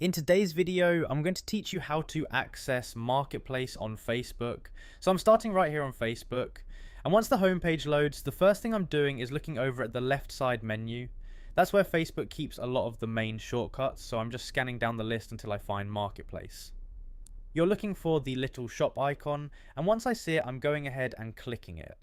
In today's video, I'm going to teach you how to access Marketplace on Facebook. So I'm starting right here on Facebook, and once the homepage loads, the first thing I'm doing is looking over at the left side menu. That's where Facebook keeps a lot of the main shortcuts, so I'm just scanning down the list until I find Marketplace. You're looking for the little shop icon, and once I see it, I'm going ahead and clicking it.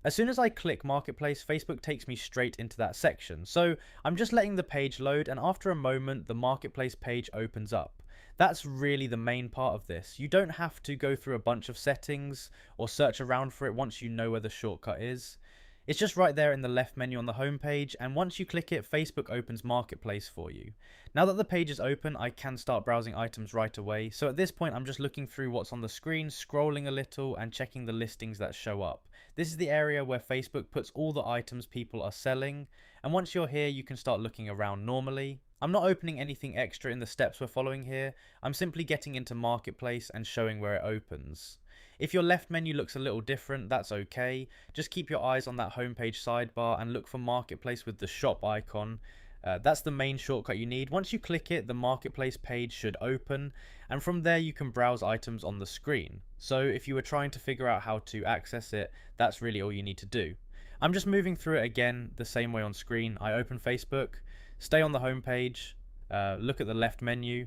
As soon as I click Marketplace, Facebook takes me straight into that section. So I'm just letting the page load, and after a moment, the Marketplace page opens up. That's really the main part of this. You don't have to go through a bunch of settings or search around for it once you know where the shortcut is. It's just right there in the left menu on the home page, and once you click it, Facebook opens Marketplace for you. Now that the page is open, I can start browsing items right away. So at this point, I'm just looking through what's on the screen, scrolling a little, and checking the listings that show up. This is the area where Facebook puts all the items people are selling, and once you're here, you can start looking around normally. I'm not opening anything extra in the steps we're following here. I'm simply getting into Marketplace and showing where it opens. If your left menu looks a little different, that's okay. Just keep your eyes on that homepage sidebar and look for Marketplace with the shop icon. That's the main shortcut you need. Once you click it, the Marketplace page should open, and from there you can browse items on the screen. So if you were trying to figure out how to access it, that's really all you need to do. I'm just moving through it again the same way on screen. I open Facebook, stay on the home page, look at the left menu,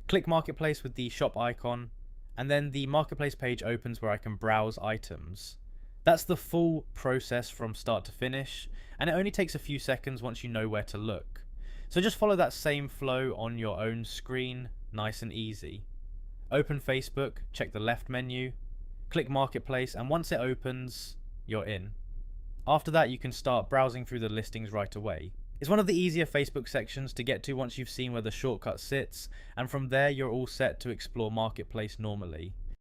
click Marketplace with the shop icon, and then the Marketplace page opens where I can browse items. That's the full process from start to finish, and it only takes a few seconds once you know where to look. So just follow that same flow on your own screen, nice and easy. Open Facebook, check the left menu, click Marketplace, and once it opens, you're in. After that, you can start browsing through the listings right away. It's one of the easier Facebook sections to get to once you've seen where the shortcut sits, and from there you're all set to explore Marketplace normally.